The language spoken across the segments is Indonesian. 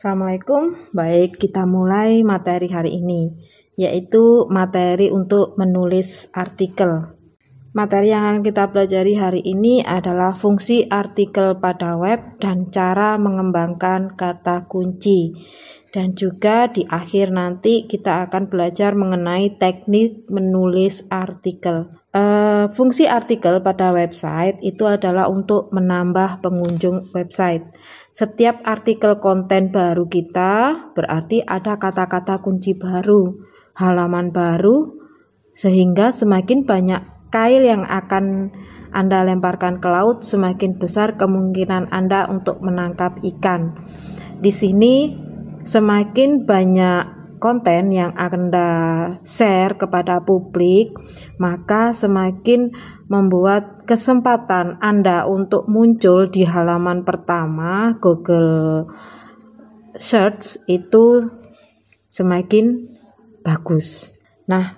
Assalamualaikum, baik kita mulai materi hari ini, yaitu materi untuk menulis artikel. Materi yang akan kita pelajari hari ini adalah fungsi artikel pada web dan cara mengembangkan kata kunci. Dan juga di akhir nanti kita akan belajar mengenai teknik menulis artikel. Fungsi artikel pada website itu adalah untuk menambah pengunjung website. Setiap artikel konten baru kita berarti ada kata-kata kunci baru, halaman baru, sehingga semakin banyak kail yang akan Anda lemparkan ke laut, semakin besar kemungkinan Anda untuk menangkap ikan. Di sini semakin banyak konten yang Anda share kepada publik, maka semakin membuat kesempatan Anda untuk muncul di halaman pertama Google Search itu semakin bagus. Nah,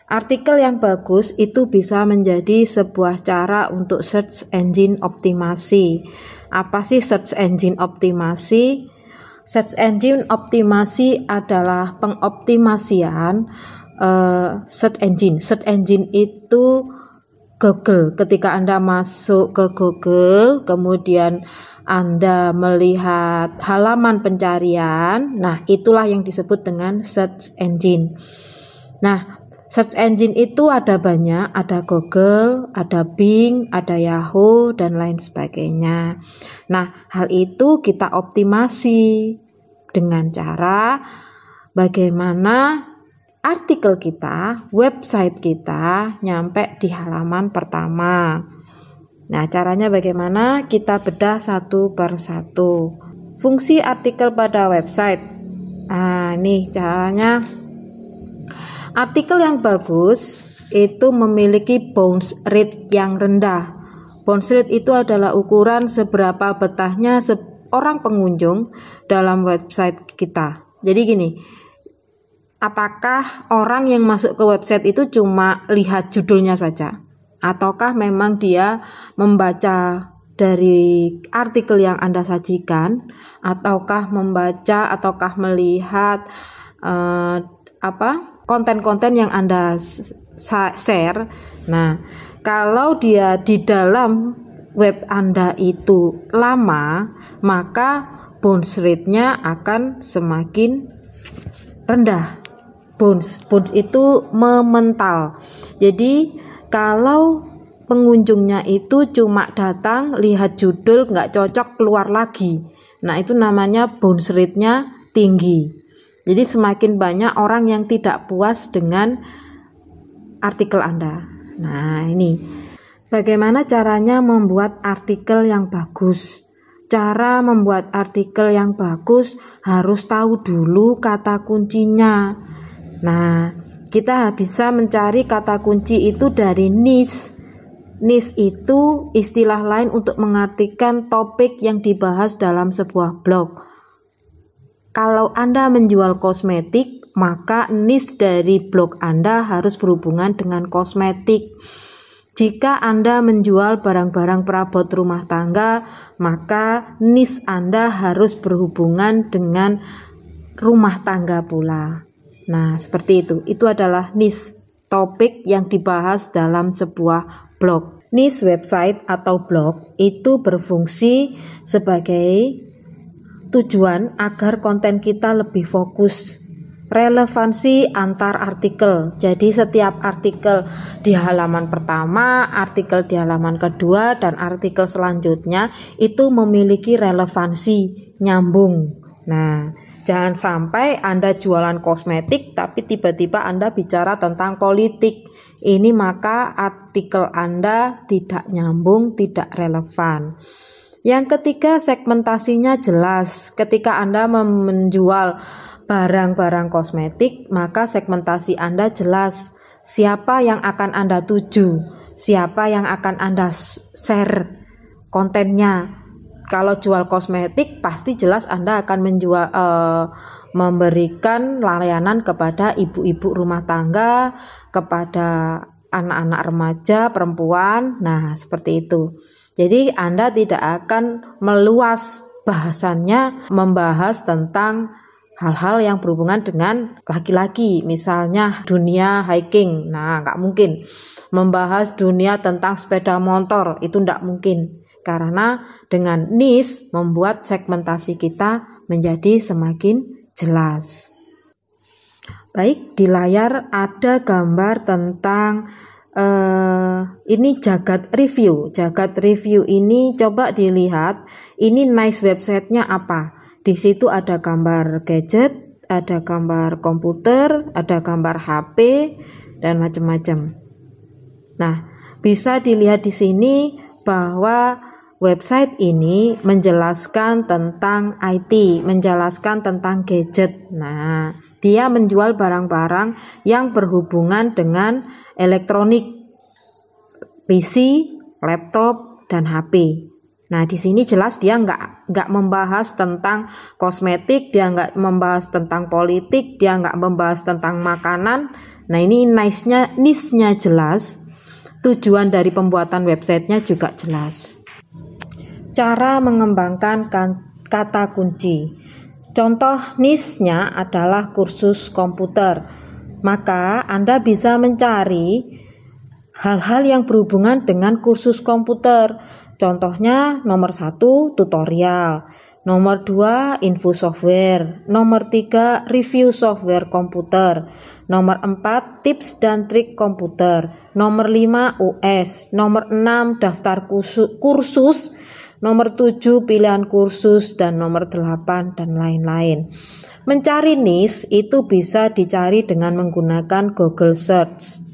artikel yang bagus itu bisa menjadi sebuah cara untuk search engine optimasi. Apa sih search engine optimasi? Search engine optimasi adalah pengoptimasian search engine. Search engine itu Google. Ketika Anda masuk ke Google, kemudian Anda melihat halaman pencarian, nah itulah yang disebut dengan search engine. Nah, search engine itu ada banyak, ada Google, ada Bing, ada Yahoo, dan lain sebagainya. Nah, hal itu kita optimasi dengan cara bagaimana artikel kita, website kita nyampe di halaman pertama. Nah, caranya bagaimana? Kita bedah satu per satu. Fungsi artikel pada website. Nah, ini caranya. Artikel yang bagus itu memiliki bounce rate yang rendah. Bounce rate itu adalah ukuran seberapa betahnya orang pengunjung dalam website kita. Jadi gini, apakah orang yang masuk ke website itu cuma lihat judulnya saja? Ataukah memang dia membaca dari artikel yang Anda sajikan? Ataukah membaca, ataukah melihat konten-konten yang Anda share? Nah, kalau dia di dalam web Anda itu lama, maka bounce rate-nya akan semakin rendah. Bounce itu memental. Jadi kalau pengunjungnya itu cuma datang, lihat judul, nggak cocok, keluar lagi. Nah, itu namanya bounce rate-nya tinggi. Jadi semakin banyak orang yang tidak puas dengan artikel Anda. Nah, ini bagaimana caranya membuat artikel yang bagus. Cara membuat artikel yang bagus harus tahu dulu kata kuncinya. Nah, kita bisa mencari kata kunci itu dari niche. Niche itu istilah lain untuk mengartikan topik yang dibahas dalam sebuah blog. Kalau Anda menjual kosmetik, maka niche dari blog Anda harus berhubungan dengan kosmetik. Jika Anda menjual barang-barang perabot rumah tangga, maka niche Anda harus berhubungan dengan rumah tangga pula. Nah, seperti itu. Itu adalah niche, topik yang dibahas dalam sebuah blog. Niche website atau blog itu berfungsi sebagai tujuan agar konten kita lebih fokus. Relevansi antar artikel. Jadi setiap artikel di halaman pertama, artikel di halaman kedua, dan artikel selanjutnya itu memiliki relevansi, nyambung. Nah, jangan sampai Anda jualan kosmetik tapi tiba-tiba Anda bicara tentang politik. Ini maka artikel Anda tidak nyambung, tidak relevan. Yang ketiga, segmentasinya jelas. Ketika Anda menjual barang-barang kosmetik, maka segmentasi Anda jelas. Siapa yang akan Anda tuju, siapa yang akan Anda share kontennya. Kalau jual kosmetik, pasti jelas Anda akan memberikan layanan kepada ibu-ibu rumah tangga, kepada anak-anak remaja, perempuan. Nah, seperti itu. Jadi Anda tidak akan meluas bahasannya membahas tentang hal-hal yang berhubungan dengan laki-laki, misalnya dunia hiking. Nah, nggak mungkin membahas dunia tentang sepeda motor, itu nggak mungkin. Karena dengan niche membuat segmentasi kita menjadi semakin jelas. Baik, di layar ada gambar tentang ini jagat review. Jagat review ini coba dilihat, ini nice websitenya apa. Di situ ada gambar gadget, ada gambar komputer, ada gambar HP, dan macam-macam. Nah, bisa dilihat di sini bahwa website ini menjelaskan tentang IT, menjelaskan tentang gadget. Nah, dia menjual barang-barang yang berhubungan dengan elektronik, PC, laptop, dan HP. Nah, di sini jelas dia nggak membahas tentang kosmetik, dia nggak membahas tentang politik, dia nggak membahas tentang makanan. Nah, ini niche-nya jelas, tujuan dari pembuatan websitenya juga jelas. Cara mengembangkan kata kunci. Contoh niche-nya adalah kursus komputer. Maka Anda bisa mencari hal-hal yang berhubungan dengan kursus komputer. Contohnya nomor 1 tutorial, nomor 2 info software, nomor 3 review software komputer, nomor 4 tips dan trik komputer, nomor 5 US, nomor 6 daftar kursus, nomor 7 pilihan kursus, dan nomor 8 dan lain-lain. Mencari niche itu bisa dicari dengan menggunakan Google Search.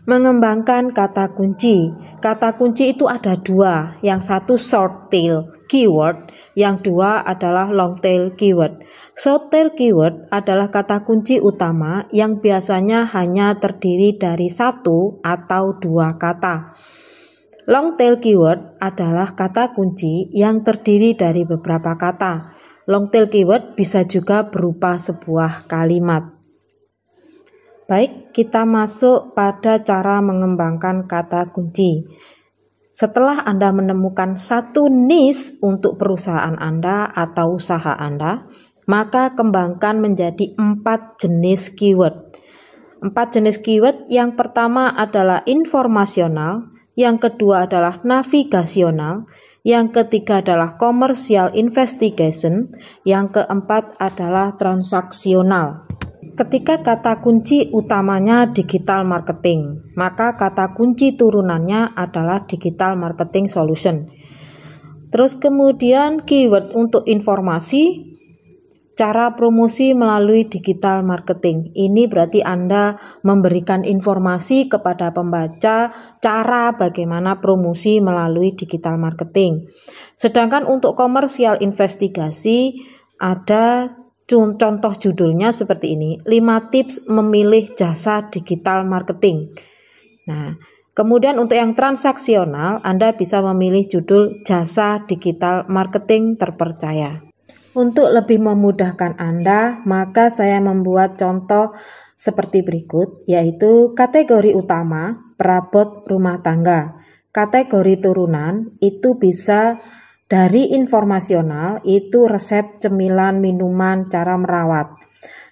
Mengembangkan kata kunci. Kata kunci itu ada dua, yang satu short tail keyword, yang dua adalah long tail keyword. Short tail keyword adalah kata kunci utama yang biasanya hanya terdiri dari satu atau dua kata. Long tail keyword adalah kata kunci yang terdiri dari beberapa kata. Long tail keyword bisa juga berupa sebuah kalimat. Baik, kita masuk pada cara mengembangkan kata kunci. Setelah Anda menemukan satu niche untuk perusahaan Anda atau usaha Anda, maka kembangkan menjadi 4 jenis keyword. 4 jenis keyword, yang pertama adalah informasional, yang kedua adalah navigasional, yang ketiga adalah commercial investigation, yang keempat adalah transaksional. Ketika kata kunci utamanya digital marketing, maka kata kunci turunannya adalah digital marketing solution. Terus kemudian keyword untuk informasi, cara promosi melalui digital marketing. Ini berarti Anda memberikan informasi kepada pembaca cara bagaimana promosi melalui digital marketing. Sedangkan untuk komersial investigasi ada contoh judulnya seperti ini, 5 tips memilih jasa digital marketing. Nah, kemudian untuk yang transaksional, Anda bisa memilih judul jasa digital marketing terpercaya. Untuk lebih memudahkan Anda, maka saya membuat contoh seperti berikut, yaitu kategori utama, perabot rumah tangga. Kategori turunan itu bisa dari informasional, itu resep, cemilan, minuman, cara merawat.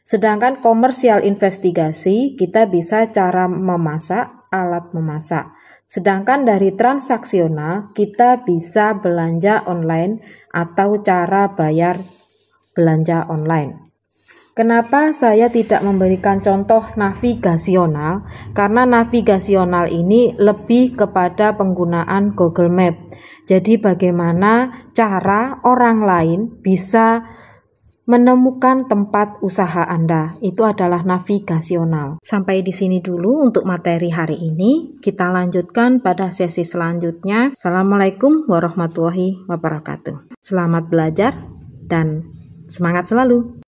Sedangkan komersial investigasi, kita bisa cara memasak, alat memasak. Sedangkan dari transaksional, kita bisa belanja online atau cara bayar belanja online. Kenapa saya tidak memberikan contoh navigasional? Karena navigasional ini lebih kepada penggunaan Google Map. Jadi bagaimana cara orang lain bisa menemukan tempat usaha Anda, itu adalah navigasional. Sampai di sini dulu untuk materi hari ini. Kita lanjutkan pada sesi selanjutnya. Assalamualaikum warahmatullahi wabarakatuh. Selamat belajar dan semangat selalu.